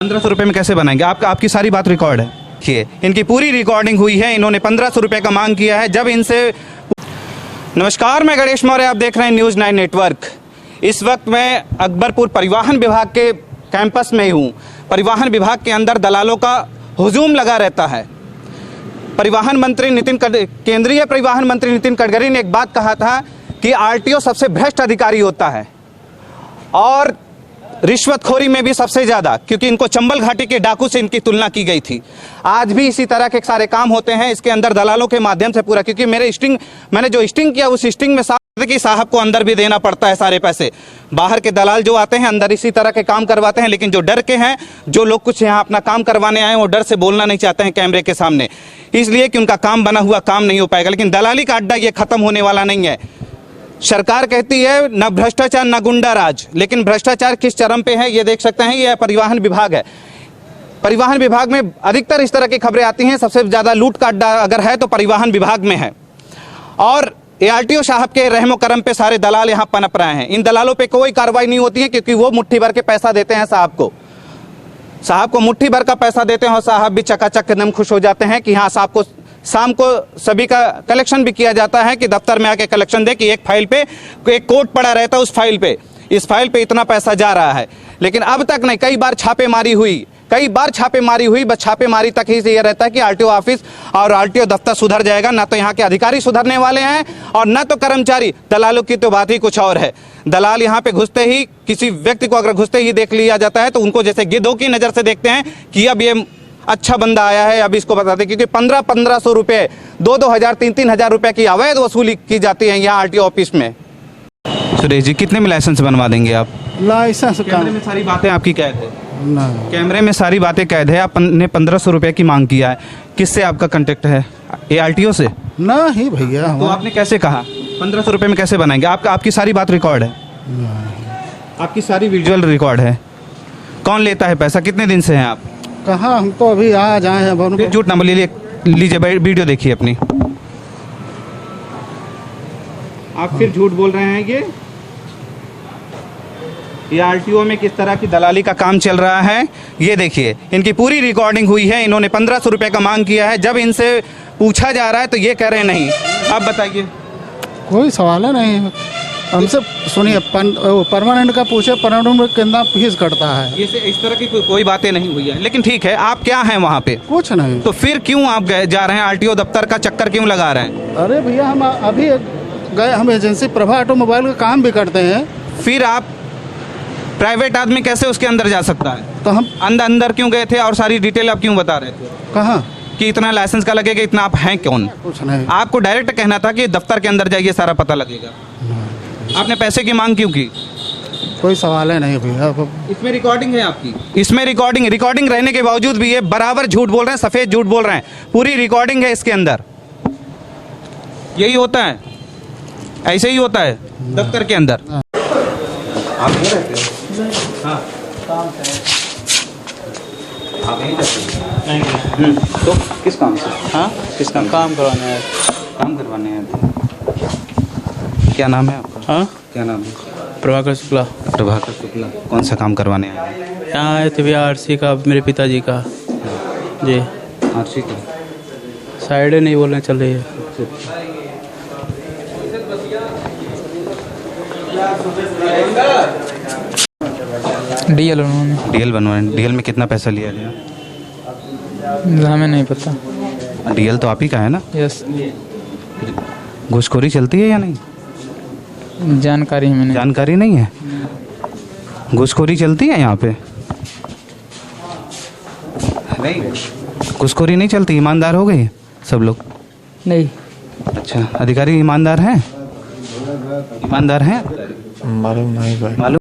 1500 रुपये में कैसे बनाएंगे? आपकी सारी बात रिकॉर्ड है। देखिए, इनकी पूरी रिकॉर्डिंग हुई है। इन्होंने 1500 रुपये का मांग किया है। जब इनसे नमस्कार, मैं गणेश मौर्य, आप देख रहे हैं न्यूज़ 9 नेटवर्क। इस वक्त मैं अकबरपुर परिवहन विभाग के कैंपस में ही हूँ। परिवहन विभाग के अंदर दलालों का हुजूम लगा रहता है। केंद्रीय परिवहन मंत्री नितिन गडकरी ने एक बात कहा था कि आरटीओ सबसे भ्रष्ट अधिकारी होता है और रिश्वतखोरी में भी सबसे ज़्यादा, क्योंकि इनको चंबल घाटी के डाकू से इनकी तुलना की गई थी। आज भी इसी तरह के सारे काम होते हैं इसके अंदर दलालों के माध्यम से पूरा, क्योंकि मैंने जो स्टिंग किया उस स्टिंग में कि साहब को अंदर भी देना पड़ता है सारे पैसे। बाहर के दलाल जो आते हैं अंदर इसी तरह के काम करवाते हैं, लेकिन जो डर के हैं, जो लोग कुछ यहाँ अपना काम करवाने आए वो डर से बोलना नहीं चाहते हैं कैमरे के सामने, इसलिए कि उनका काम बना हुआ काम नहीं हो पाएगा। लेकिन दलाली का अड्डा ये खत्म होने वाला नहीं है। सरकार कहती है न भ्रष्टाचार न गुंडा राज, लेकिन भ्रष्टाचार किस चरम पे है ये देख सकते हैं। यह परिवहन विभाग है। परिवहन विभाग में अधिकतर इस तरह की खबरें आती हैं। सबसे ज़्यादा लूट का अड्डा अगर है तो परिवहन विभाग में है, और आरटीओ साहब के रहमो करम पे सारे दलाल यहाँ पनप रहे हैं। इन दलालों पे कोई कार्रवाई नहीं होती है, क्योंकि वो मुट्ठी भर के पैसा देते हैं साहब को मुट्ठी भर का पैसा देते हैं और साहब भी चकाचक एकदम खुश हो जाते हैं कि हाँ, साहब को शाम को सभी का कलेक्शन भी किया जाता है कि दफ्तर में आके कलेक्शन दे कि एक फाइल पे एक कोड पड़ा रहता है, उस फाइल पे इस फाइल पे इतना पैसा जा रहा है। लेकिन अब तक नहीं, कई बार छापेमारी हुई, बस छापेमारी तक ही से ये रहता है कि आरटीओ ऑफिस और आरटीओ दफ्तर सुधर जाएगा। ना तो यहाँ के अधिकारी सुधरने वाले हैं और ना तो कर्मचारी। दलालों की तो बात ही कुछ और है। दलाल यहाँ पे घुसते ही, किसी व्यक्ति को अगर घुसते ही देख लिया जाता है तो उनको जैसे गिद्धों की नज़र से देखते हैं कि अब ये अच्छा बंदा आया है, अब इसको बताते, क्योंकि 1500 रुपये, 2-2 3 हज़ार रुपये की अवैध वसूली की जाती है यहाँ आरटीओ ऑफिस में। सुरेश जी, कितने में लाइसेंस बनवा देंगे आप? लाइसेंस कैमरे में सारी बातें आपकी कैद है। कैमरे में सारी बातें कैद है। आपने 1500 रुपये की मांग किया है। किससे आपका कांटेक्ट है? आरटीओ से? नहीं भैया। तो आपने कैसे कहा 1500 रुपये में कैसे बनाएंगे? आपकी सारी बात रिकॉर्ड है, आपकी सारी विजुअल रिकॉर्ड है। कौन लेता है पैसा? कितने दिन से हैं आप? कहाँ, हम तो अभी आ जाए हैं। फिर झूठ ना बोलिए, लीजिए वीडियो देखिए अपनी। आप फिर झूठ बोल रहे हैं। ये आरटीओ में किस तरह की दलाली का काम चल रहा है ये देखिए। इनकी पूरी रिकॉर्डिंग हुई है। इन्होंने 1500 रुपये का मांग किया है। जब इनसे पूछा जा रहा है तो ये कह रहे नहीं। आप बताइए। कोई सवाल है नहीं हमसे। सुनिए, परमानेंट का पूछे, परमानेंट में कितना फीस कटता है। इस तरह की कोई बातें नहीं हुई है। लेकिन ठीक है, आप क्या हैं वहाँ पे? कुछ नहीं। तो फिर क्यों आप जा रहे हैं? आरटीओ दफ्तर का चक्कर क्यों लगा रहे हैं? अरे भैया, हम अभी गए, हम एजेंसी प्रभा ऑटोमोबाइल का काम भी करते हैं। फिर आप प्राइवेट आदमी कैसे उसके अंदर जा सकता है? तो हम अंदर क्यों गए थे और सारी डिटेल आप क्यों बता रहे थे? कहाँ कि इतना लाइसेंस का लगेगा, इतना आप हैं कौन? कुछ नहीं। आपको डायरेक्ट कहना था कि दफ्तर के अंदर जाइए, सारा पता लगेगा। आपने पैसे की मांग क्यों की? कोई सवाल है नहीं भैया। इसमें रिकॉर्डिंग है आपकी। इसमें रिकॉर्डिंग रहने के बावजूद भी ये बराबर झूठ बोल रहे हैं, सफेद झूठ बोल रहे हैं। पूरी रिकॉर्डिंग है इसके अंदर। यही होता है, ऐसे ही होता है दफ्तर के अंदर। आप नहीं रहते हो? हाँ, आप यहीं रहते हैं? तो किस काम से? हाँ, किस काम करवाने आए। काम करवाने आए। क्या नाम है आपका? हाँ, क्या नाम है? प्रभाकर शुक्ला। प्रभाकर शुक्ला। कौन सा काम करवाने आए? यहाँ आए थे भैया आरसी का, मेरे पिताजी का। जी। आरसी का साइड नहीं बोलने चल रही है। डीएल बनवाने। डीएल में कितना पैसा लिया गया? हमें नहीं पता। डीएल तो आप ही का है ना? यस। घूसखोरी चलती है या नहीं? जानकारी नहीं है। घूसखोरी चलती है यहाँ पे? नहीं, घूसखोरी नहीं चलती। ईमानदार हो गए सब लोग? नहीं। अच्छा, अधिकारी ईमानदार हैं? मालूम नहीं भाई। मालूम